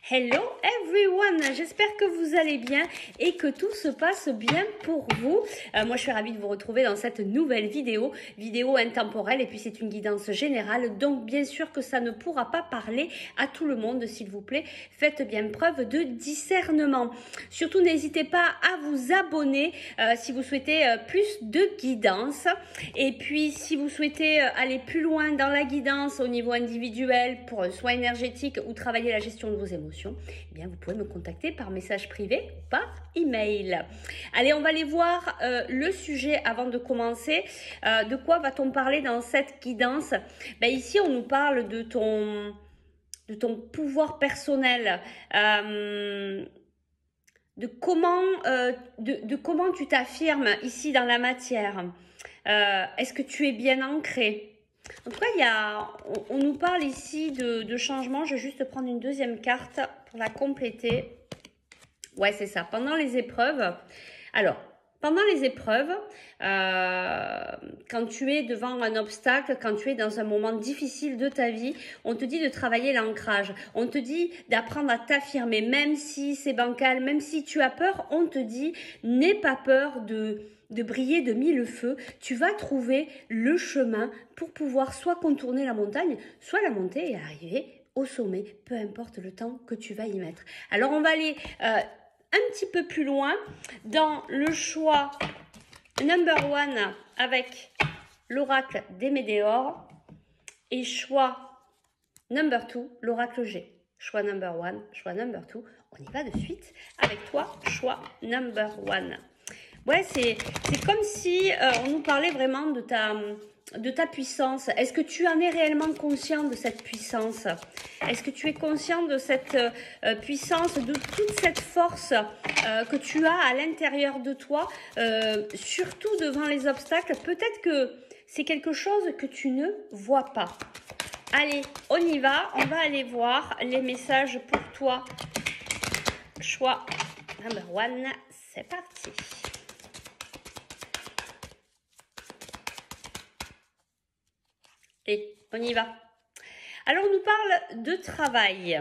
Hello everyone, j'espère que vous allez bien et que tout se passe bien pour vous. Moi je suis ravie de vous retrouver dans cette nouvelle vidéo intemporelle et puis c'est une guidance générale, donc bien sûr que ça ne pourra pas parler à tout le monde, s'il vous plaît. Faites bien preuve de discernement. Surtout n'hésitez pas à vous abonner si vous souhaitez plus de guidance, et puis si vous souhaitez aller plus loin dans la guidance au niveau individuel pour un soin énergétique ou travailler la gestion de vos émotions, eh bien vous pouvez me contacter par message privé ou par email. Allez, on va aller voir le sujet avant de commencer. De quoi va-t-on parler dans cette guidance? Ici, on nous parle de ton pouvoir personnel, de comment tu t'affirmes ici dans la matière. Est-ce que tu es bien ancré? En tout cas, on nous parle ici de changement. Je vais juste prendre une deuxième carte pour la compléter. Ouais, c'est ça. Pendant les épreuves. Alors, pendant les épreuves, quand tu es devant un obstacle, quand tu es dans un moment difficile de ta vie, on te dit de travailler l'ancrage. On te dit d'apprendre à t'affirmer, même si c'est bancal, même si tu as peur, on te dit n'aie pas peur de briller de mille feux. Tu vas trouver le chemin pour pouvoir soit contourner la montagne, soit la monter et arriver au sommet, peu importe le temps que tu vas y mettre. Alors on va aller un petit peu plus loin dans le choix number one avec l'oracle des Médéors et choix number two, l'oracle G. Choix number one, choix number two. On y va de suite avec toi, choix number one. Ouais, c'est comme si on nous parlait vraiment de ta puissance. Est-ce que tu en es réellement conscient de cette puissance? Est-ce que tu es conscient de cette puissance, de toute cette force que tu as à l'intérieur de toi, surtout devant les obstacles? Peut-être que c'est quelque chose que tu ne vois pas. Allez, on y va. On va aller voir les messages pour toi. Choix number one, c'est parti. Et on y va. Alors, on nous parle de travail,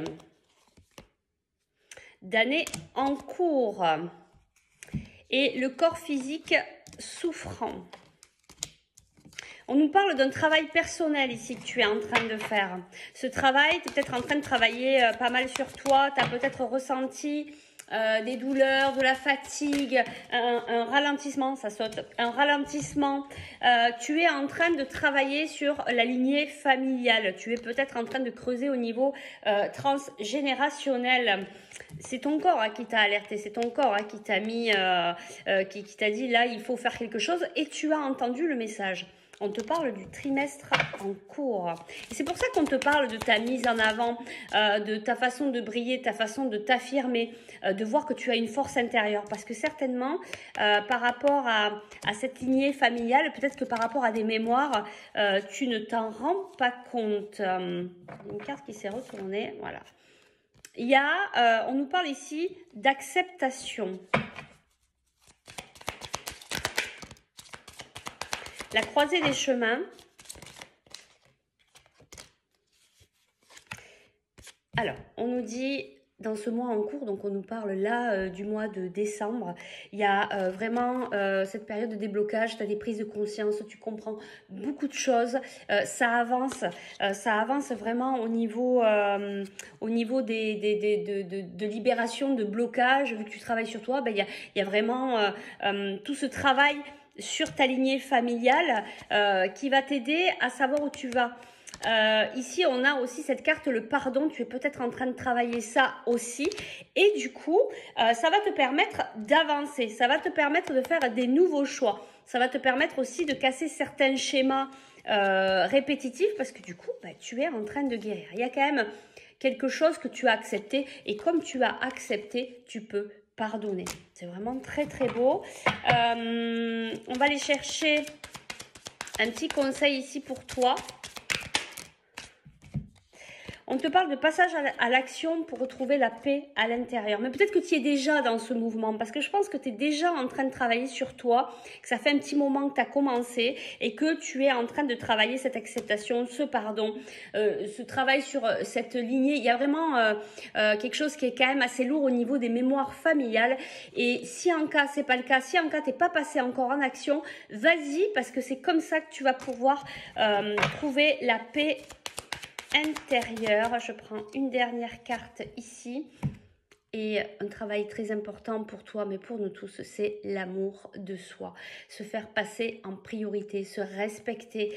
d'années en cours et le corps physique souffrant. On nous parle d'un travail personnel ici que tu es en train de faire. Ce travail, tu es peut-être en train de travailler pas mal sur toi, tu as peut-être ressenti des douleurs, de la fatigue, un ralentissement, ça saute, un ralentissement. Tu es en train de travailler sur la lignée familiale. Tu es peut-être en train de creuser au niveau transgénérationnel. C'est ton corps qui t'a alerté, c'est ton corps qui t'a mis, qui t'a dit là il faut faire quelque chose, et tu as entendu le message. On te parle du trimestre en cours. Et c'est pour ça qu'on te parle de ta mise en avant, de ta façon de briller, ta façon de t'affirmer, de voir que tu as une force intérieure. Parce que certainement, par rapport à cette lignée familiale, peut-être que par rapport à des mémoires, tu ne t'en rends pas compte. Une carte qui s'est retournée, voilà. Il y a, on nous parle ici d'acceptation. La croisée des chemins. Alors, on nous dit dans ce mois en cours, donc on nous parle là du mois de décembre, il y a vraiment cette période de déblocage, tu as des prises de conscience, tu comprends beaucoup de choses, ça avance vraiment au niveau de libération, de blocage. Vu que tu travailles sur toi, il y a vraiment tout ce travail sur ta lignée familiale qui va t'aider à savoir où tu vas. Ici, on a aussi cette carte, le pardon. Tu es peut-être en train de travailler ça aussi. Et du coup, ça va te permettre d'avancer. Ça va te permettre de faire des nouveaux choix. Ça va te permettre aussi de casser certains schémas répétitifs parce que du coup, tu es en train de guérir. Il y a quand même quelque chose que tu as accepté. Et comme tu as accepté, tu peux pardonner. C'est vraiment très très beau. On va aller chercher un petit conseil ici pour toi. On te parle de passage à l'action pour retrouver la paix à l'intérieur. Mais peut-être que tu es déjà dans ce mouvement parce que je pense que tu es déjà en train de travailler sur toi, que ça fait un petit moment que tu as commencé et que tu es en train de travailler cette acceptation, ce pardon, ce travail sur cette lignée. Il y a vraiment quelque chose qui est quand même assez lourd au niveau des mémoires familiales. Et si en cas c'est pas le cas, si en cas t'es pas passé encore en action, vas-y parce que c'est comme ça que tu vas pouvoir trouver la paix intérieur. Je prends une dernière carte ici. Et un travail très important pour toi, mais pour nous tous, c'est l'amour de soi. Se faire passer en priorité, se respecter,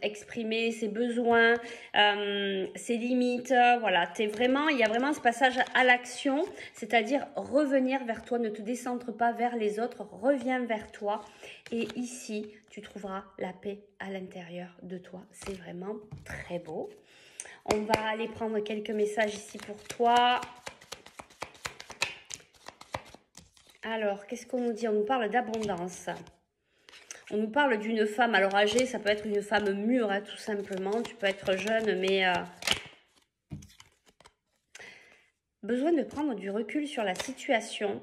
exprimer ses besoins, ses limites. Voilà, il y a vraiment ce passage à l'action, c'est-à-dire revenir vers toi, ne te décentre pas vers les autres, reviens vers toi. Et ici, tu trouveras la paix à l'intérieur de toi. C'est vraiment très beau. On va aller prendre quelques messages ici pour toi. Alors, qu'est-ce qu'on nous dit? On nous parle d'abondance. On nous parle d'une femme, alors âgée, ça peut être une femme mûre, hein, tout simplement. Tu peux être jeune, mais besoin de prendre du recul sur la situation.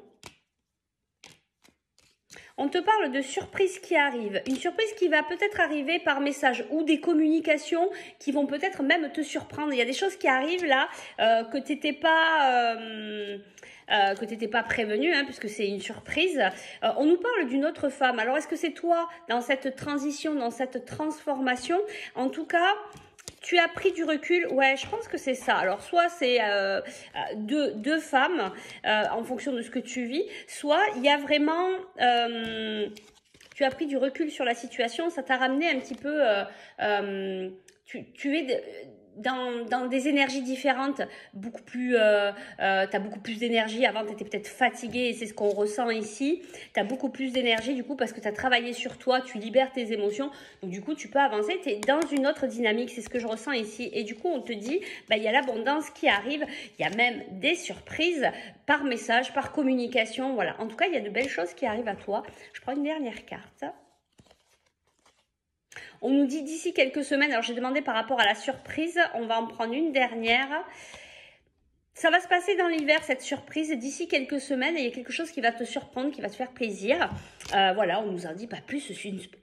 On te parle de surprises qui arrivent. Une surprise qui va peut-être arriver par message ou des communications qui vont peut-être même te surprendre. Il y a des choses qui arrivent là que tu n'étais pas prévenu, hein, puisque c'est une surprise. On nous parle d'une autre femme. Alors, est-ce que c'est toi dans cette transition, dans cette transformation? En tout cas, tu as pris du recul. Ouais, je pense que c'est ça. Alors, soit c'est deux femmes en fonction de ce que tu vis, soit il y a vraiment... tu as pris du recul sur la situation. Ça t'a ramené un petit peu... tu es... Dans des énergies différentes, beaucoup plus, tu as beaucoup plus d'énergie. Avant, tu étais peut-être fatiguée et c'est ce qu'on ressent ici. Tu as beaucoup plus d'énergie du coup parce que tu as travaillé sur toi, tu libères tes émotions. Donc du coup, tu peux avancer, tu es dans une autre dynamique, c'est ce que je ressens ici. Et du coup, on te dit, bah, il y a l'abondance qui arrive, il y a même des surprises par message, par communication. Voilà. En tout cas, il y a de belles choses qui arrivent à toi. Je prends une dernière carte. On nous dit d'ici quelques semaines, alors j'ai demandé par rapport à la surprise, on va en prendre une dernière. Ça va se passer dans l'hiver, cette surprise, d'ici quelques semaines, et il y a quelque chose qui va te surprendre, qui va te faire plaisir. Voilà, on nous en dit pas plus,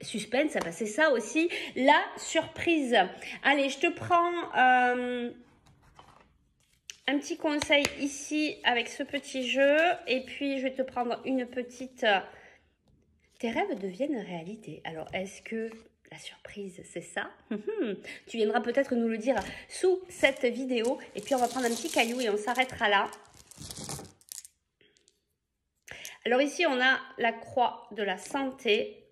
suspense, ça va, c'est ça aussi, la surprise. Allez, je te prends un petit conseil ici avec ce petit jeu, et puis je vais te prendre une petite... Tes rêves deviennent réalité. Alors, est-ce que... la surprise, c'est ça. Tu viendras peut-être nous le dire sous cette vidéo. Et puis, on va prendre un petit caillou et on s'arrêtera là. Alors ici, on a la croix de la santé.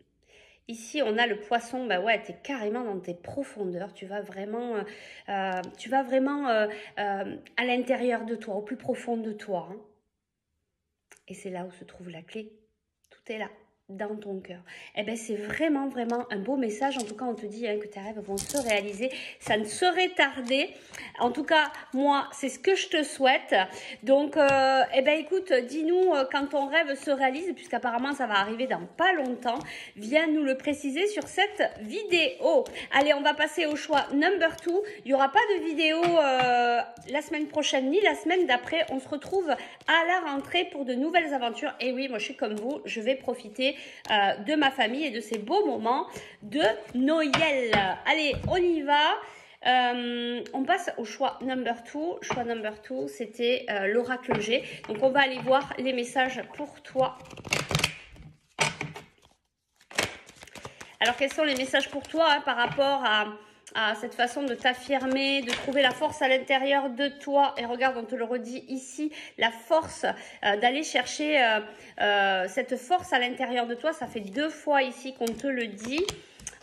Ici, on a le poisson. Bah ouais, tu es carrément dans tes profondeurs. Tu vas vraiment, à l'intérieur de toi, au plus profond de toi. Hein. Et c'est là où se trouve la clé. Tout est là. Dans ton cœur. Eh bien, c'est vraiment, vraiment un beau message. En tout cas, on te dit hein, que tes rêves vont se réaliser. Ça ne saurait tarder. En tout cas, moi, c'est ce que je te souhaite. Donc, eh bien, écoute, dis-nous quand ton rêve se réalise, puisqu'apparemment, ça va arriver dans pas longtemps. Viens nous le préciser sur cette vidéo. Allez, on va passer au choix number 2. Il n'y aura pas de vidéo la semaine prochaine ni la semaine d'après. On se retrouve à la rentrée pour de nouvelles aventures. Et oui, moi, je suis comme vous. Je vais profiter de ma famille et de ces beaux moments de Noël. Allez, on y va. On passe au choix number 2. Choix number 2, c'était l'oracle G. Donc, on va aller voir les messages pour toi. Alors, quels sont les messages pour toi hein, par rapport à cette façon de t'affirmer, de trouver la force à l'intérieur de toi. Et regarde, on te le redit ici, la force d'aller chercher cette force à l'intérieur de toi. Ça fait 2 fois ici qu'on te le dit.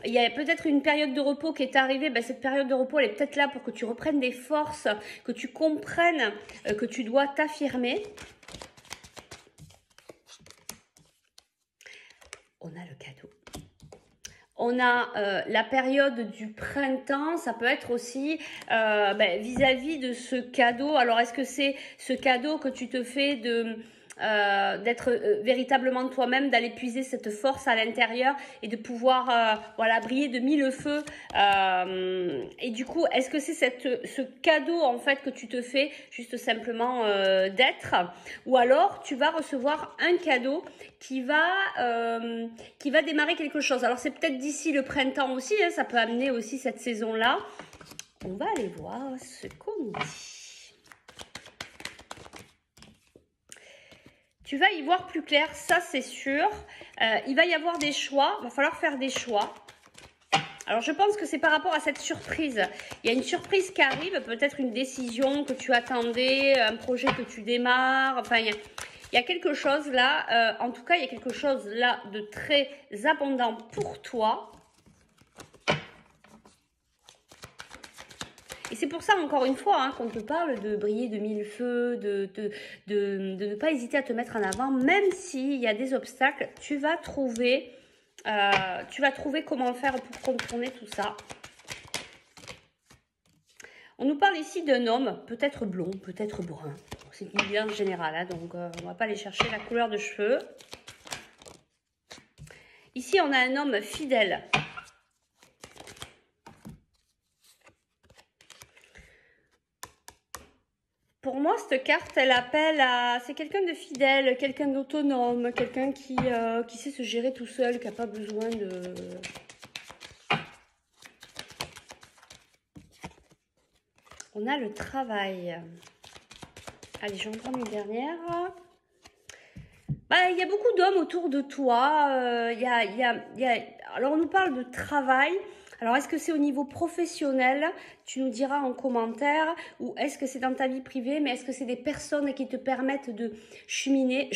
Il y a peut-être une période de repos qui est arrivée. Ben, cette période de repos, elle est peut-être là pour que tu reprennes des forces, que tu comprennes que tu dois t'affirmer. On a le cadeau. On a la période du printemps, ça peut être aussi vis-à-vis de ce cadeau. Alors, est-ce que c'est ce cadeau que tu te fais de d'être véritablement toi-même, d'aller puiser cette force à l'intérieur et de pouvoir voilà, briller de mille feux. Et du coup, est-ce que c'est ce cadeau en fait que tu te fais juste simplement d'être, ou alors tu vas recevoir un cadeau qui va démarrer quelque chose. Alors c'est peut-être d'ici le printemps aussi, hein, ça peut amener aussi cette saison-là. On va aller voir ce qu'on dit. Tu vas y voir plus clair, ça c'est sûr. Il va y avoir des choix, il va falloir faire des choix. Alors je pense que c'est par rapport à cette surprise. Il y a une surprise qui arrive, peut-être une décision que tu attendais, un projet que tu démarres. Enfin, il y a quelque chose là, en tout cas, il y a quelque chose là de très abondant pour toi. Et c'est pour ça, encore une fois, hein, qu'on te parle de briller de mille feux, de ne pas hésiter à te mettre en avant. Même s'il y a des obstacles, tu vas trouver comment faire pour contourner tout ça. On nous parle ici d'un homme, peut-être blond, peut-être brun. C'est une idée générale, hein, donc on ne va pas aller chercher la couleur de cheveux. Ici, on a un homme fidèle. Pour moi, cette carte, elle appelle à... C'est quelqu'un de fidèle, quelqu'un d'autonome, quelqu'un qui sait se gérer tout seul, qui n'a pas besoin de... On a le travail. Allez, je vais en prendre une dernière. Bah, il y a beaucoup d'hommes autour de toi. Alors, on nous parle de travail. Alors, est-ce que c'est au niveau professionnel? Tu nous diras en commentaire. Ou est-ce que c'est dans ta vie privée? Mais est-ce que c'est des personnes qui te permettent de cheminer?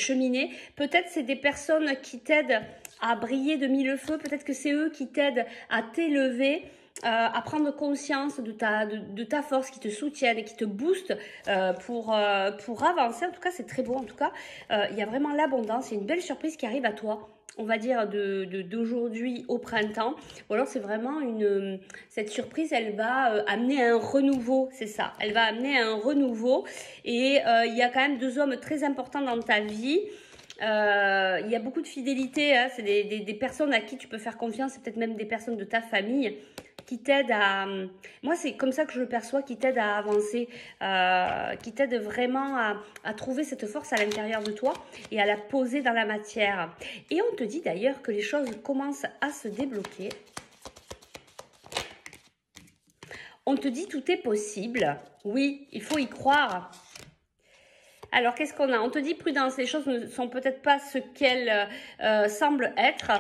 Peut-être c'est des personnes qui t'aident à briller de mille feux. Peut-être que c'est eux qui t'aident à t'élever. À prendre conscience de ta force, qui te soutiennent et qui te boostent pour avancer. En tout cas, c'est très beau. En tout cas, il y a vraiment l'abondance. Il y a une belle surprise qui arrive à toi, on va dire d'aujourd'hui au printemps. Ou alors, c'est vraiment cette surprise, elle va amener un renouveau, c'est ça. Elle va amener un renouveau. Et il y a quand même deux hommes très importants dans ta vie. Il y a beaucoup de fidélité, hein. C'est des personnes à qui tu peux faire confiance, c'est peut-être même des personnes de ta famille qui t'aident à... Moi, c'est comme ça que je le perçois, qui t'aident à avancer, qui t'aident vraiment à trouver cette force à l'intérieur de toi et à la poser dans la matière. Et on te dit d'ailleurs que les choses commencent à se débloquer. On te dit tout est possible. Oui, il faut y croire. Alors, qu'est-ce qu'on a? On te dit prudence, les choses ne sont peut-être pas ce qu'elles semblent être.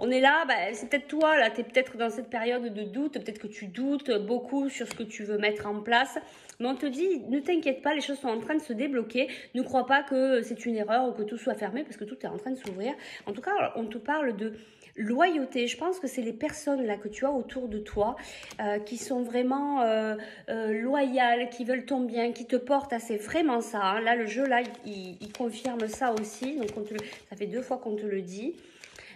On est là, bah, c'est peut-être toi, là, tu es peut-être dans cette période de doute, peut-être que tu doutes beaucoup sur ce que tu veux mettre en place. Mais on te dit, ne t'inquiète pas, les choses sont en train de se débloquer. Ne crois pas que c'est une erreur ou que tout soit fermé, parce que tout est en train de s'ouvrir. En tout cas, on te parle de loyauté. Je pense que c'est les personnes là que tu as autour de toi qui sont vraiment loyales, qui veulent ton bien, qui te portent. C'est vraiment ça, hein. Là, le jeu, là, il confirme ça aussi. Donc, ça fait 2 fois qu'on te le dit.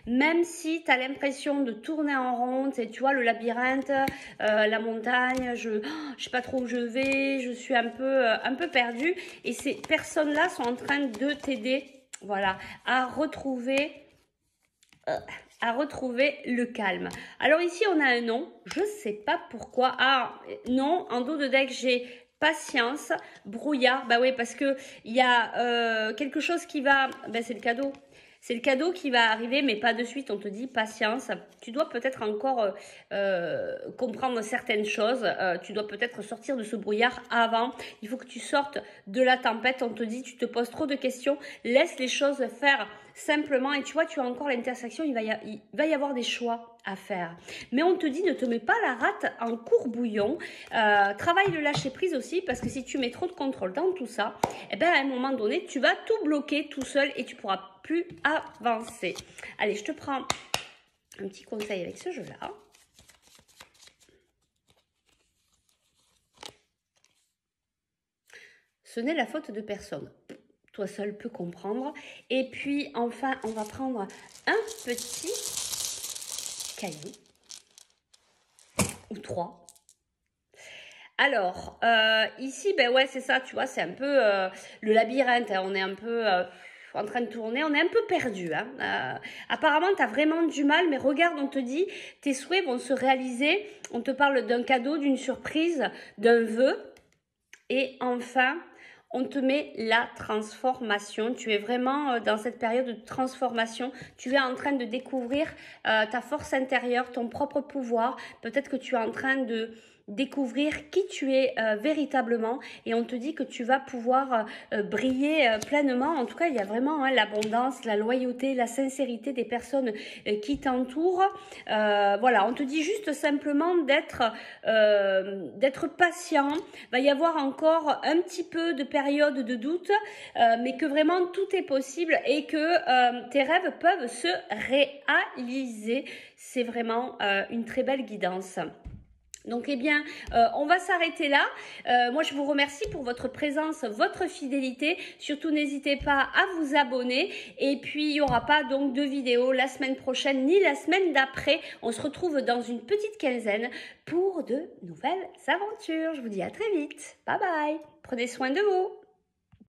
Même si tu as l'impression de tourner en rond, tu vois, le labyrinthe, la montagne, je sais pas trop où je vais, je suis un peu perdue. Et ces personnes-là sont en train de t'aider, voilà, à retrouver le calme. Alors ici, on a un nom. Je ne sais pas pourquoi. Ah, non, en dos de deck, j'ai patience, brouillard. Bah oui, parce que il y a quelque chose qui va... Ben, c'est le cadeau. C'est le cadeau qui va arriver, mais pas de suite. On te dit patience. Tu dois peut-être encore comprendre certaines choses. Tu dois peut-être sortir de ce brouillard avant. Il faut que tu sortes de la tempête. On te dit, tu te poses trop de questions. Laisse les choses faire simplement. Et tu vois, tu as encore l'intersection. Il va y avoir des choix à faire. Mais on te dit, ne te mets pas la rate en courbouillon. Travaille le lâcher prise aussi, parce que si tu mets trop de contrôle dans tout ça, eh ben, à un moment donné, tu vas tout bloquer tout seul et tu pourras plus avancer. Allez, je te prends un petit conseil avec ce jeu-là. Ce n'est la faute de personne. Toi seul peux comprendre. Et puis, enfin, on va prendre un petit caillou. Ou 3. Alors, ici, ben ouais, c'est ça, tu vois, c'est un peu le labyrinthe. Hein, on est un peu... en train de tourner, on est un peu perdu. Hein. Apparemment, tu as vraiment du mal, mais regarde, on te dit, tes souhaits vont se réaliser. On te parle d'un cadeau, d'une surprise, d'un vœu. Et enfin, on te met la transformation. Tu es vraiment dans cette période de transformation. Tu es en train de découvrir ta force intérieure, ton propre pouvoir. Peut-être que tu es en train de découvrir qui tu es véritablement, et on te dit que tu vas pouvoir briller pleinement. En tout cas, il y a vraiment l'abondance, la loyauté, la sincérité des personnes qui t'entourent. Voilà, on te dit juste simplement d'être patient. Il va y avoir encore un petit peu de période de doute, mais que vraiment tout est possible et que tes rêves peuvent se réaliser. C'est vraiment une très belle guidance. Donc, eh bien, on va s'arrêter là. Moi, je vous remercie pour votre présence, votre fidélité. Surtout, n'hésitez pas à vous abonner. Et puis, il n'y aura pas donc de vidéo la semaine prochaine ni la semaine d'après. On se retrouve dans une petite quinzaine pour de nouvelles aventures. Je vous dis à très vite. Bye bye. Prenez soin de vous.